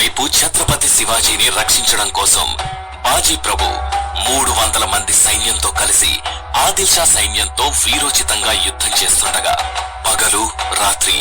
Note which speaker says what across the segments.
Speaker 1: మరోవైపు ఛత్రపతి శివాజీని రక్షించడం కోసం బాజీ ప్రభు 300 మంది సైన్యంతో కలిసి ఆదిల్ షా సైన్యంతో వీరోచితంగా యుద్ధం చేస్తుండగా పగలు రాత్రి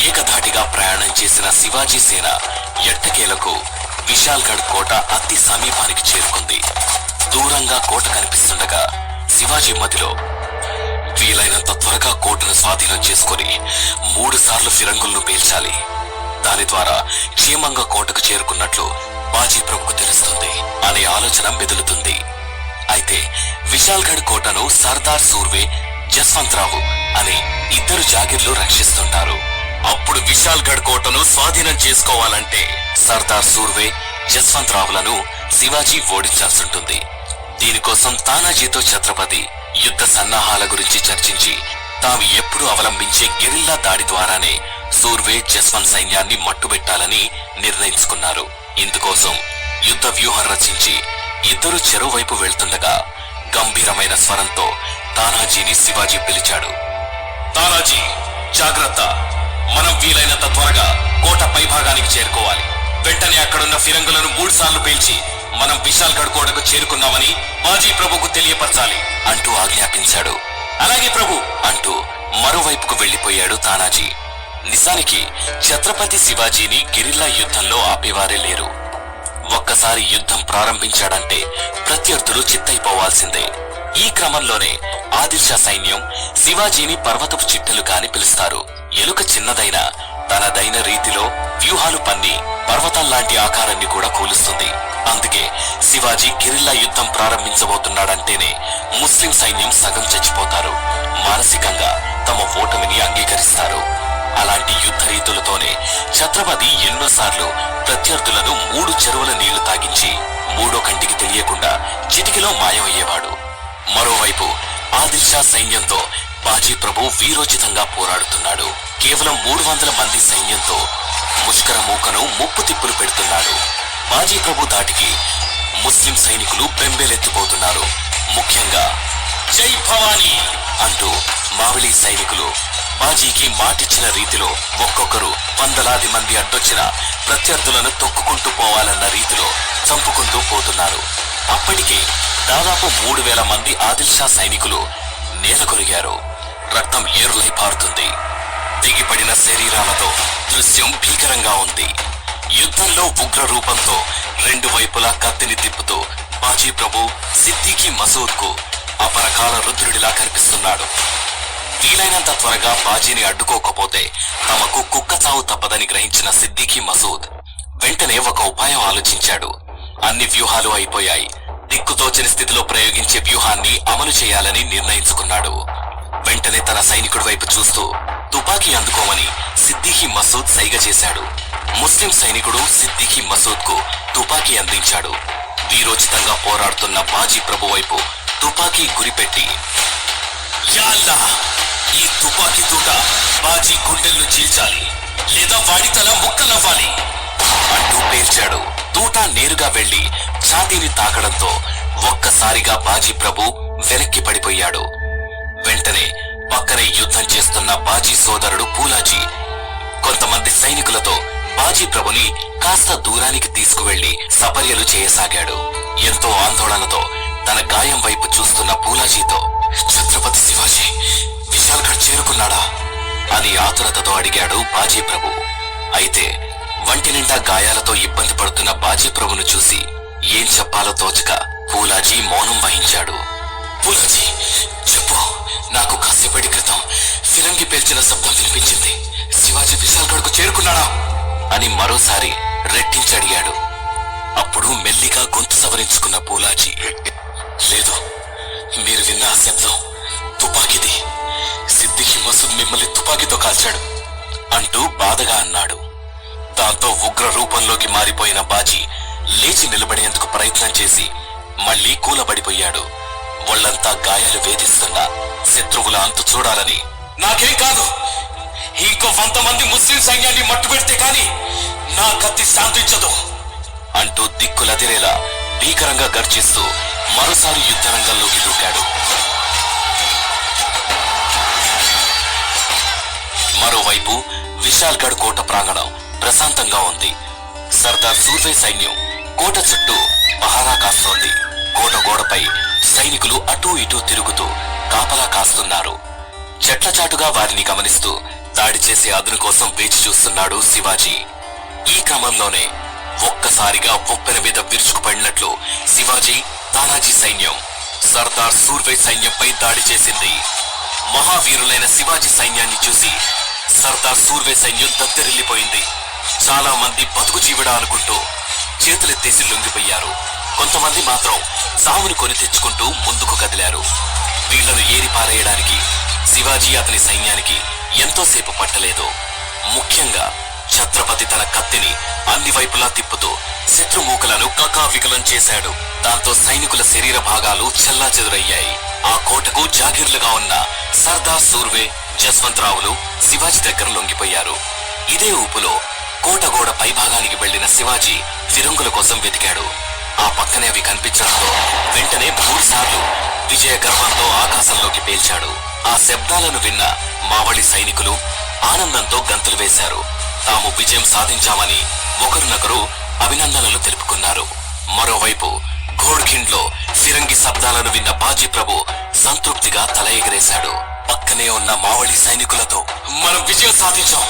Speaker 1: ఏకధాటిగా ప్రయాణం చేసిన శివాజీ సేన ఎట్టకేలకు విశాల్గఢ్ కోట అతి సమీపానికి చేరుకుంది. దూరంగా కోట కనిపిస్తుండగా శివాజీ మదిలో వీలైనంత త్వరగా కోటను స్వాధీనం చేసుకుని 3 సార్లు ఫిరంగులను పేల్చాలి. దాని ద్వారా క్షేమంగా కోటకు చేరుకున్నట్లు బాజీ ప్రభుకు తెలుస్తుంది అనే ఆలోచన మెదులుతుంది. అయితే విశాల్గఢ్ కోటను సర్దార్ సూర్వే, జస్వంతరావు అనే 2 జాగీర్లు రక్షిస్తుంటారు. అప్పుడు విశాల్గఢ్ కోటను స్వాధీనం చేసుకోవాలంటే సర్దార్ సూర్వే, జస్వంతరావులను శివాజీ ఓడించాల్సింటుంది. దీనికోసం తానాజీతో ఛత్రపతి యుద్ధ సన్నాహాల గురించి చర్చించి తాము ఎప్పుడు అవలంబించే గెరిల్లా దాడి ద్వారానే సూర్వే, జస్వంత్ సైన్యాన్ని మట్టుబెట్టాలని నిర్ణయించుకున్నారు. ఇందుకోసం యుద్ధ వ్యూహం రచించి 2 చెరువైపు వెళ్తుండగా గంభీరమైన స్వరంతో తానాజీని శివాజీ పిలిచాడు. తానాజీ, జాగ్రత్త! మనం వీలైనంత త్వరగా కోట పైభాగానికి చేరుకోవాలి. వెంటనే అక్కడున్న ఫిరంగులను 3 సార్లు పేల్చి మనం విశాల్గఢ్ కోటకు చేరుకున్నామని బాజీ ప్రభుకు తెలియపరచాలి అంటూ ఆజ్ఞాపించాడు. అలాగే ప్రభు అంటూ మరోవైపుకు వెళ్లిపోయాడు తానాజీ. నిజానికి ఛత్రపతి శివాజీని గెరిల్లా యుద్ధంలో ఆపేవారే లేరు. ఒక్కసారి యుద్ధం ప్రారంభించాడంటే ప్రత్యర్థులు చిత్తైపోవాల్సిందే. ఈ క్రమంలోనే ఆదిల్ షా సైన్యం శివాజీని పర్వతపు చిట్టెలుక అని పిలుస్తారు. ఎలుక చిన్నదైన తనదైన రీతిలో వ్యూహాలు పన్ని పర్వతంలాంటి ఆకారాన్ని కూడా కూలుస్తుంది. అందుకే శివాజీ గెరిల్లా యుద్ధం ప్రారంభించబోతున్నాడంటేనే ముస్లిం సైన్యం సగం చచ్చిపోతారు. మానసికంగా తమ ఓటమిని అంగీకరిస్తారు. అలాంటి యుద్ధ రీతులతోనే ఛత్రపతి ఎన్నోసార్లు ప్రత్యర్థులను 3 చెరువుల నీళ్లు తాగించి 3వ కంటికి తెలియకుండా చిటికిలో మాయమయ్యేవాడు. మరోవైపు ఆదిల్ షా సైన్యంతో బాజీ ప్రభు వీరోచితంగా పోరాడుతున్నాడు. కేవలం 300 మంది సైన్యంతో ముష్కర మూకను ముప్పు తిప్పులు పెడుతున్నాడు. బాజీ ప్రభు ధాటికి ముస్లిం సైనికులు బెంబేలెత్తిపోతున్నారు. ముఖ్యంగా జై భవానీ అంటూ మావలి సైనికులు బాజీకి మాటిచ్చిన రీతిలో ఒక్కొక్కరు 100లాది మంది అడ్డొచ్చిన ప్రత్యర్థులను తొక్కుకుంటూ పోవాలన్న రీతిలో చంపుకుంటూ పోతున్నారు. అప్పటికే దాదాపు 3000 మంది ఆదిల్ షా సైనికులు నేలకొరిగారు. రక్తం ఏరులై పారుతుంది. తెగిపడిన శరీరాలతో దృశ్యం భీకరంగా ఉంది. యుద్ధంలో ఉగ్ర రూపంతో 2 వైపులా కత్తిని తిప్పుతూ బాజీ ప్రభు సిద్దికీ మసూద్ కు అపరకాల రుద్రుడిలా కనిపిస్తున్నాడు. వీలైనంత త్వరగా బాజీని అడ్డుకోకపోతే తమకు కుక్క చావు తప్పదని గ్రహించిన సిద్దికీ మసూద్ వెంటనే ఒక ఉపాయం ఆలోచించాడు. అన్ని వ్యూహాలు అయిపోయాయి. దిక్కుతోచని స్థితిలో ప్రయోగించే వ్యూహాన్ని అమలు చేయాలని నిర్ణయించుకున్నాడు. వెంటనే తన సైనికుడి వైపు చూస్తూ తుపాకీ అందుకోమని సిద్దికీ మసూద్ సైగ చేశాడు. ముస్లిం సైనికుడు సిద్దికీ మసూద్ కు తుపాకీ అందించాడు. వీరోచితంగా పోరాడుతున్న బాజీ ప్రభు వైపు తుపాకీ గురిపెట్టి, యా అల్లాహ్, ఈ తుపాకీ తూట బాజీ గుండెలను చీల్చాలి, లేదా వాడి తల ముక్కలవ్వాలి అంటూ పేర్చాడు. తూట నేరుగా వెళ్లి ఛాతీని తాకడంతో ఒక్కసారిగా బాజీ ప్రభు వెనక్కి పడిపోయాడు. వెంటనే పక్కనే యుద్ధం చేస్తున్న బాజీ సోదరుడు పూలాజీ కొంతమంది సైనికులతో బాజీ ప్రభుని కాస్త దూరానికి తీసుకువెళ్లి సపర్యలు చేయసాగాడు. ఎంతో ఆందోళనతో తన గాయం వైపు చూస్తున్న పూలాజీతో, ఛత్రపతి శివాజీ విశాల్గఢ్ చేరుకున్నాడా అని ఆతురతతో అడిగాడు బాజీ ప్రభు. అయితే వంటి నిండా గాయాలతో ఇబ్బంది పడుతున్న బాజీ ప్రభును చూసి ఏం చెప్పాలో తోచక పూలాజీ మౌనం వహించాడు. పూలాజీ, చెప్పు, నాకు కాసేపటి క్రితం ఫిరంగి పేల్చిన శబ్దం వినిపించింది. శివాజీ విశాల్గఢ్ కు చేరుకున్నాడా అని మరోసారి రెట్టించి అడిగాడు. అప్పుడు మెల్లిగా గొంతు సవరించుకున్న పూలాజీ, లేదు, మీరు విన్న ఆ శబ్దం తుపాకీది. సిద్దికీ మసూద్ మిమ్మల్ని తుపాకీతో కాల్చాడు అంటూ బాధగా అన్నాడు. దాంతో ఉగ్ర రూపంలోకి మారిపోయిన బాజీ లేచి నిలబడేందుకు ప్రయత్నం చేసి మళ్లీ కూలబడిపోయాడు. ఒళ్లంతా గాయాలు వేధిస్తున్నా శత్రువుల అంతు చూడాలని, నాకేం కాదు, ఇంకో 100 మంది ముస్లిం సైన్యాన్ని మట్టుపెడితే కాని నా కత్తి శాంతించదు అంటూ దిక్కులదిరేలా భీకరంగా గర్జిస్తూ మరోసారి యుద్ధరంగంలోకి దూకాడు. మరోవైపు విశాల్గఢ్ కోట ప్రాంగణం ప్రశాంతంగా ఉంది. సర్దార్ సూర్వే సైన్యం కోట చుట్టూ పహారా కాస్తోంది. కోట గోడపై సైనికులు అటూ ఇటూ తిరుగుతూ కాపలా కాస్తున్నారు. చెట్లచాటుగా వారిని గమనిస్తూ దాడి చేసే అదును కోసం వేచి చూస్తున్నాడు శివాజీ. ఈ క్రమంలోనే ఒక్కసారిగా ఉప్పెన మీద విరుచుకుపడినట్లు శివాజీ, తానాజీ సైన్యం సర్దార్ సూర్వే సైన్యంపై దాడి చేసింది. మహావీరులైన శివాజీ సైన్యాన్ని చూసి సర్దార్ సూర్వే సైన్యం దత్తరిల్లిపోయింది. చాలా మంది బతుకు జీవిడా అనుకుంటూ చేతులెత్తేసి లొంగిపోయారు. కొంతమంది మాత్రం సామును కొని తెచ్చుకుంటూ ముందుకు కదిలారు. వీళ్లను ఏరిపారేయడానికి శివాజీ అతని సైన్యానికి ఎంతోసేపు పట్టలేదు. ముఖ్యంగా ఛత్రపతి తన కత్తిని అన్ని వైపులా తిప్పుతూ శత్రుమూకలను కకావికలం చేశాడు. దాంతో సైనికుల శరీర భాగాలు చెల్లాచెదురయ్యాయి. ఆ కోటకు జాగీర్లుగా ఉన్న సర్దార్ సూర్వే, జస్వంతరావులు శివాజీ దగ్గర లొంగిపోయారు. ఇదే ఊపులో కోట గోడ పైభాగానికి వెళ్లిన శివాజీ ఫిరంగుల కోసం వెతికాడు. ఆ పక్కనే అవి కనిపించడంతో వెంటనే 3 సార్లు విజయ గర్వంతో ఆకాశంలోకి పేల్చాడు. ఆ శబ్దాలను విన్న మావళి సైనికులు ఆనందంతో గంతులు వేశారు. తాము విజయం సాధించామని ఒకరినొకరు అభినందనలు తెలుపుకున్నారు. మరోవైపు ఘోడ్ఖిండ్లో ఫిరంగి శబ్దాలను విన్న బాజీ ప్రభు సంతృప్తిగా తల ఎగరేశాడు. పక్కనే ఉన్న మావళి సైనికులతో, మనం విజయం సాధించాం,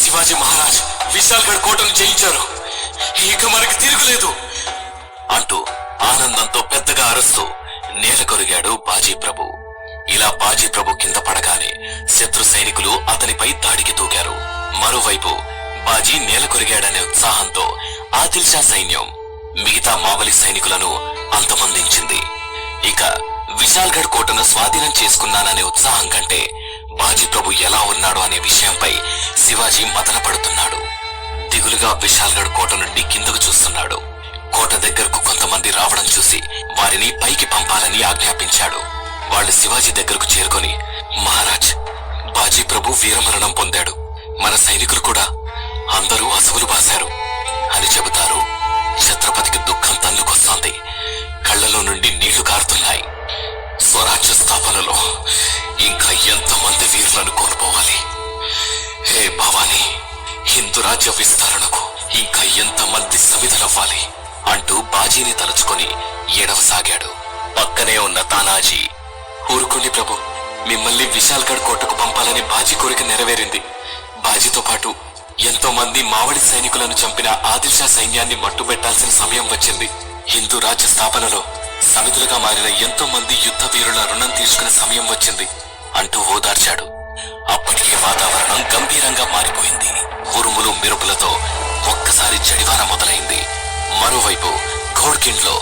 Speaker 1: శివాజీ మహారాజ్ విశాల్గఢ్ కోటను జయించారు, ఇక మనకి తిరుగులేదు అంటూ ఆనందంతో పెద్దగా అరుస్తూ నేల కొరిగాడు బాజీ ప్రభు. ఇలా బాజీ ప్రభు కింద పడగానే శత్రు సైనికులు అతనిపై దాడికి దూకారు. మరోవైపు బాజీ నేల కొరిగాడనే ఉత్సాహంతో ఆదిల్ షా సైన్యం మిగతా మావలి సైనికులను అంతమొందించింది. ఇక విశాల్గఢ్ కోటను స్వాధీనం చేసుకున్నాననే ఉత్సాహం కంటే బాజీ ప్రభు ఎలా ఉన్నాడు అనే విషయంపై శివాజీ మదన పడుతున్నాడు. దిగులుగా విశాల్గఢ్ కోట నుండి కిందకు చూస్తున్నాడు. కోట దగ్గరకు కొంతమంది రావడం చూసి వారిని పైకి పంపాలని ఆజ్ఞాపించాడు. వాళ్ళు శివాజీ దగ్గరకు చేరుకొని, మహారాజ్, బాజీ ప్రభు వీరమరణం పొందాడు, మన సైనికులు కూడా అందరూ అసువులు బాశారు అని చెబుతారు. ఛత్రపతికి దుఃఖం తన్నుకొస్తోంది. కళ్లలో నుండి నీళ్లు కారుతున్నాయి. స్వరాజ్య స్థాపనలో ఇంకా ఎంతమంది వీరులను కోల్పోవాలి? హే భవానీ, హిందూ రాజ్య విస్తరణకు ఇంకా ఎంతమంది సమిధలవ్వాలి అంటూ బాజీని తలుచుకొని ఏడవసాగాడు. పక్కనే ఉన్న తానాజీ, ఊరుకోండి ప్రభు, మిమ్మల్ని విశాల్గఢ్ కోటకు పంపాలని బాజీ కోరిక నెరవేరింది. బాజీతో పాటు ఎంతో మంది మావడి సైనికులను చంపిన ఆదిల్ షా సైన్యాన్ని మట్టుబెట్టాల్సిన సమయం వచ్చింది. హిందూ రాజ్య స్థాపనలో సమిధులుగా మారిన ఎంతో మంది యుద్ధ వీరుల రుణం తీసుకునే సమయం వచ్చింది అంటూ ఓదార్చాడు. అప్పటికే వాతావరణం గంభీరంగా మారిపోయింది. ఉరుములు మెరుపులతో ఒక్కసారి జడివాన మొదలైంది. మరోవైపు ఘోడ్ఖిండ్లో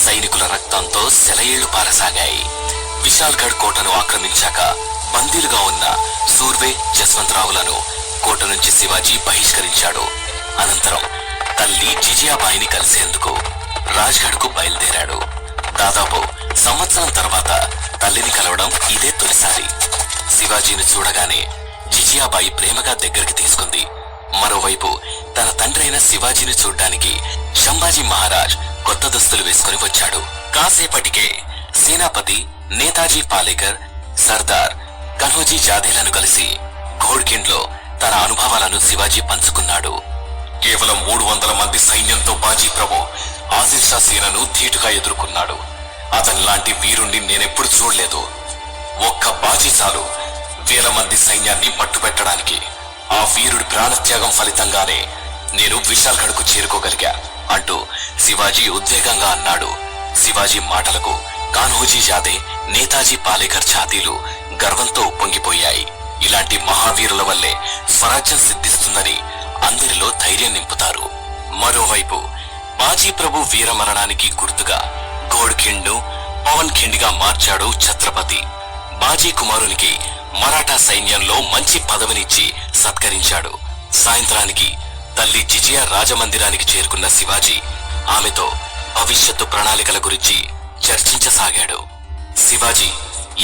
Speaker 1: సైనికుల రక్తంతో సెలయేళ్లు పారసాగాయి. విశాల్గఢ్ కోటను ఆక్రమించాక బందీలుగా ఉన్న సూర్వే, జస్వంతరావులను కోట నుంచి శివాజీ బహిష్కరించాడు. అనంతరం తల్లి జిజియాబాయిని కలిసేందుకు రాజ్గఢ్ కు బయలుదేరాడు. దాదాపు సంవత్సరం తర్వాత తల్లిని కలవడం ఇదే తొలిసారి. శివాజీని చూడగానే జిజియాబాయి ప్రేమగా దగ్గరికి తీసుకుంది. మరోవైపు తన తండ్రైన శివాజీని చూడ్డానికి సంభాజీ మహారాజ్ కొత్త దుస్తులు వేసుకుని వచ్చాడు. కాసేపటికే సేనాపతి నేతాజీ పాలేకర్, సర్దార్ కన్హోజీ జాదేలను కలిసి ఘోడ్ఖిండ్లో తన అనుభవాలను శివాజీ పంచుకున్నాడు. కేవలం 300 మంది సైన్యంతో బాజీ ప్రభు ఆదిల్ షా సేనను ధీటుగా ఎదుర్కొన్నాడు. అతని లాంటి వీరుణ్ణి నేనెప్పుడు చూడలేదు. ఒక్క బాజీ చాలు వేల మంది సైన్యాన్ని పట్టుబెట్టడానికి. ఆ వీరుడి ప్రాణత్యాగం ఫలితంగానే నేను విశాల్గఢ్ కు చేరుకోగలిగా అంటూ శివాజీ ఉద్వేగంగా అన్నాడు. శివాజీ మాటలకు కాన్హోజీ జాదే, నేతాజీ పాలేకర్ ఛాతీలు గర్వంతో ఉప్పొంగిపోయాయి. ఇలాంటి మహావీరుల వల్లే స్వరాజ్యం సిద్ధిస్తుందని అందరిలో ధైర్యం నింపుతారు. మరోవైపు బాజీ ప్రభు వీరమరణానికి గుర్తుగా ఘోడ్ఖిండ్ను పవన్ ఖిండ్గా మార్చాడు ఛత్రపతి. బాజీ కుమారునికి మరాఠా సైన్యంలో మంచి పదవినిచ్చి సత్కరించాడు. సాయంత్రానికి తల్లి జిజియా రాజమందిరానికి చేరుకున్న శివాజీ ఆమెతో భవిష్యత్తు ప్రణాళికల గురించి చర్చించసాగాడు. శివాజీ,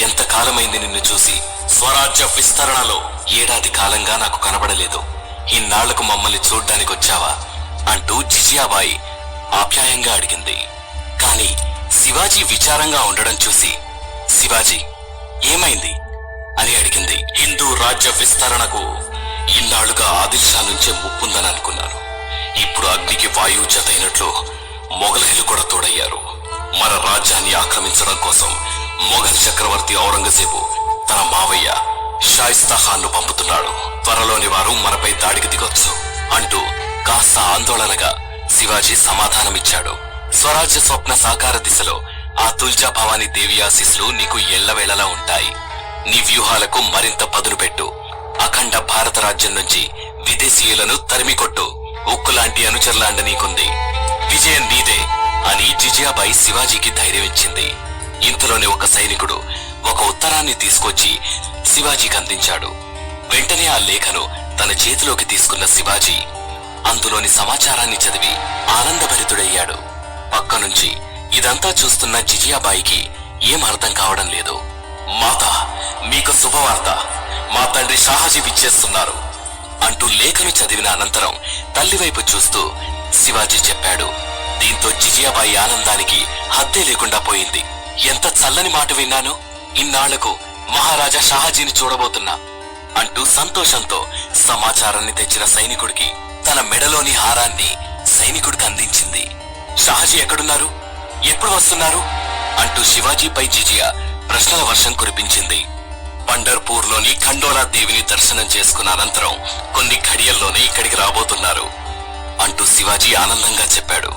Speaker 1: ఎంతకాలమైంది నిన్ను చూసి. స్వరాజ్య విస్తరణలో ఏడాది కాలంగా నాకు కనబడలేదు. ఇన్నాళ్లకు మమ్మల్ని చూడ్డానికి వచ్చావా అంటూ జిజియాబాయి ఆప్యాయంగా అడిగింది. కాని శివాజీ విచారంగా ఉండడం చూసి, శివాజీ ఏమైంది అని అడిగింది. హిందూ రాజ్య విస్తరణకు ఇన్నాళ్లుగా ఆదిల్ షా నుంచే ముప్పుందని అనుకున్నాను. ఇప్పుడు అగ్నికి వాయువు జతైనట్లు మొఘలైలు కూడా తోడయ్యారు. మన రాజ్యాన్ని ఆక్రమించడం కోసం మొఘల్ చక్రవర్తి ఔరంగజేబు తన మావయ్య షాయిస్తా ఖాన్ ను పంపుతున్నాడు. త్వరలోని వారు మనపై దాడికి దిగొచ్చు అంటూ కాస్త ఆందోళనగా శివాజీ సమాధానమిచ్చాడు. స్వరాజ్య స్వప్న సాకార దిశలో ఆ తుల్జా భవాని దేవి ఆశీస్సులు నీకు ఎల్లవేళలా ఉంటాయి. నీ వ్యూహాలకు మరింత పదును పెట్టు. అఖండ భారత రాజ్యం నుంచి విదేశీయులను తరిమికొట్టు. ఉక్కులాంటి అనుచరులాండ నీకుంది. విజయం నీదే అని జిజియాబాయి శివాజీకి ధైర్యం ఇచ్చింది. ఇంతలోనే ఒక సైనికుడు ఒక ఉత్తరాన్ని తీసుకొచ్చి శివాజీకి అందించాడు. వెంటనే ఆ లేఖను తన చేతిలోకి తీసుకున్న శివాజీ అందులోని సమాచారాన్ని చదివి ఆనందభరితుడయ్యాడు. పక్క నుంచి ఇదంతా చూస్తున్న జిజియాబాయికి ఏం అర్థం కావడం లేదు. మాత, మీకు శుభవార్త, మా తండ్రి షాహాజీ విచ్చేస్తున్నారు అంటూ లేఖను చదివిన అనంతరం తల్లివైపు చూస్తూ శివాజీ చెప్పాడు. దీంతో జిజియాబాయి ఆనందానికి హద్దే లేకుండా పోయింది. ఎంత చల్లని మాట విన్నాను. ఇన్నాళ్లకు మహారాజా షాహాజీని చూడబోతున్నా అంటూ సంతోషంతో సమాచారాన్ని తెచ్చిన సైనికుడికి తన మెడలోని హారాన్ని సైనికుడికి అందించింది. షాహాజీ ఎక్కడున్నారు, ఎప్పుడు వస్తున్నారు అంటూ శివాజీపై జిజియా ప్రశ్నల వర్షం కురిపించింది. పండర్పూర్ లోని ఖండోలా దేవిని దర్శనం చేసుకున్న అనంతరం కొన్ని ఘడియల్లోనే ఇక్కడికి రాబోతున్నారు అంటూ శివాజీ ఆనందంగా చెప్పాడు.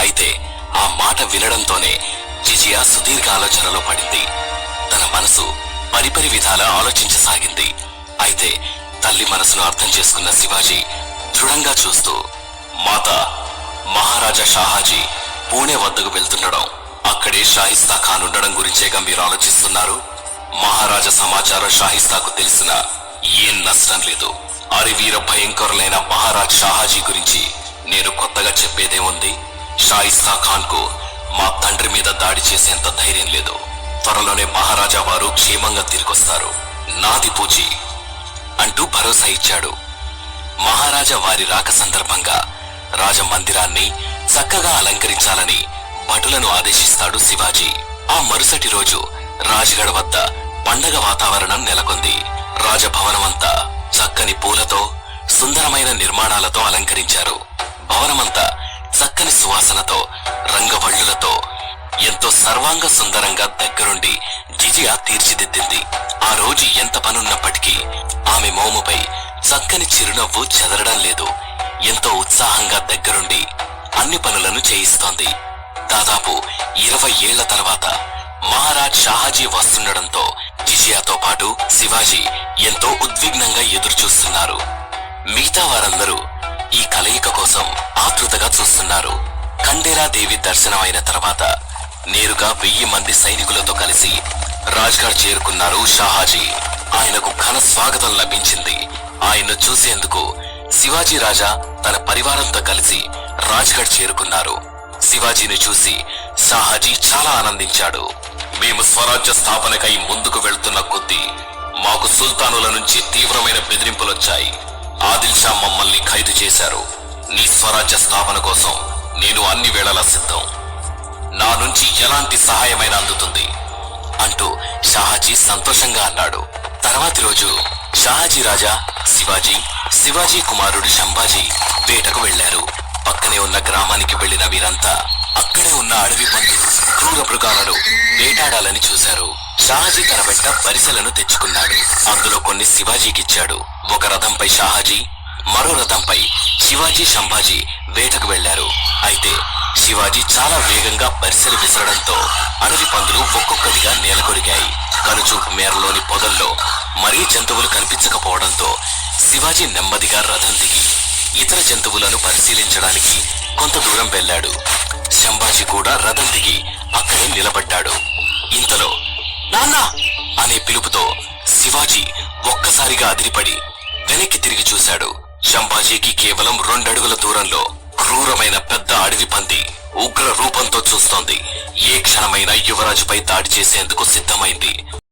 Speaker 1: అయితే ఆ మాట వినడంతోనే జిజియా సుదీర్ఘ ఆలోచనలో పడింది. తన మనసు పరిపరి విధాలా ఆలోచించసాగింది. అయితే తల్లి మనసును అర్థం చేసుకున్న శివాజీ దృఢంగా చూస్తూ, మాత, మహారాజా షాహాజీ పూణే వద్దకు వెళ్తుండడం, అక్కడే షాయిస్తా ఖాన్ ఉండడం గురించేగా మీరు ఆలోచిస్తున్నారు. మహారాజా సమాచారం షాయిస్తాకు తెలిసినా ఏం నష్టం లేదు. అరివీర భయంకరులైన మహారాజ్ షాహాజీ గురించి నేను కొత్తగా చెప్పేదేముంది. షాయిస్తా ఖాన్ కు మా తండ్రి మీద దాడి చేసేంత ధైర్యం లేదు. త్వరలోనే మహారాజా వారు క్షేమంగా తిరిగొస్తారు. నాది పూచి అంటూ భరోసా ఇచ్చాడు. మహారాజా వారి రాక సందర్భంగా రాజమందిరాన్ని చక్కగా అలంకరించాలని భటులను ఆదేశిస్తాడు శివాజీ. ఆ మరుసటి రోజు రాజ్గఢ్ వద్ద పండగ వాతావరణం నెలకొంది. రాజభవనమంతా చక్కని పూలతో, సుందరమైన నిర్మాణాలతో అలంకరించారు. భవనమంతా చక్కని సువాసనతో, రంగవళ్ళులతో ఎంతో సర్వాంగ సుందరంగా దగ్గరుండి జిజియా తీర్చిదిద్దింది. ఆ రోజు ఎంత పనున్నప్పటికీ ఆమె మోముపై చక్కని చిరునవ్వు చెదరడం లేదు. ఎంతో ఉత్సాహంగా దగ్గరుండి అన్ని పనులను చేయిస్తోంది. దాదాపు 20 ఏళ్ల తర్వాత మహారాజ్ షాహాజీ వస్తుండడంతో జిజియాతో పాటు శివాజీ ఎంతో ఉద్విగ్నంగా ఎదురుచూస్తున్నారు. మిగతా వారందరూ ఈ కలయిక కోసం ఆతృతగా చూస్తున్నారు. ఖండేలా దేవి దర్శనం అయిన తర్వాత నేరుగా 1000 మంది సైనికులతో కలిసి రాజ్గఢ్ చేరుకున్నారు షాహాజీ. ఆయనకు ఘన స్వాగతం లభించింది. ఆయన్ను చూసేందుకు శివాజీ రాజా తన పరివారంతో కలిసి రాజ్గఢ్ చేరుకున్నారు. శివాజీని చూసి షాహాజీ చాలా ఆనందించాడు. మేము స్వరాజ్య స్థాపనకై ముందుకు వెళ్తున్న కొద్దీ మాకు సుల్తానుల నుంచి తీవ్రమైన బెదిరింపులొచ్చాయి. ఆదిల్ షా మమ్మల్ని ఖైదు చేశారు. నీ స్వరాజ్య స్థాపన కోసం నేను అన్ని వేళలా సిద్ధం. నా నుంచి ఎలాంటి సహాయమైనా అందుతుంది అంటూ షాహాజీ సంతోషంగా అన్నాడు. తర్వాతి రోజు షాహాజీ రాజా, శివాజీ కుమారుడు శంభాజీ వేటకు వెళ్లారు. పక్కనే ఉన్న గ్రామానికి వెళ్లిన వీరంతా అక్కడే ఉన్న అడవి పందులు, క్రూర మృగాలను వేటాడాలని చూశారు. షాహాజీ తన వెంట పరిసెలను తెచ్చుకున్నాడు. అందులో కొన్ని శివాజీకిచ్చాడు. ఒక రథంపై షాహాజీ, మరో రథంపై శివాజీ, శంభాజీ వేటకు వెళ్లారు. అయితే శివాజీ చాలా వేగంగా పరిసెలు విసరడంతో అడవి పందులు ఒక్కొక్కటిగా నేలకొరిగాయి. కనుచూపు మేరలోని పొదల్లో మరీ జంతువులు కనిపించకపోవడంతో శివాజీ నెమ్మదిగా రథం దిగి ఇతర జంతువులను పరిశీలించడానికి కొంత దూరం వెళ్లాడు. శంభాజీ కూడా రథం దిగి అక్కడే నిలబడ్డాడు. ఇంతలో నాన్నా అనే పిలుపుతో శివాజీ ఒక్కసారిగా అదిరిపడి వెనక్కి తిరిగి చూశాడు. శంభాజీకి కేవలం 2 అడుగుల దూరంలో క్రూరమైన పెద్ద అడవి పంది ఉగ్ర రూపంతో చూస్తోంది. ఏ క్షణమైనా యువరాజుపై దాడి చేసేందుకు సిద్ధమైంది.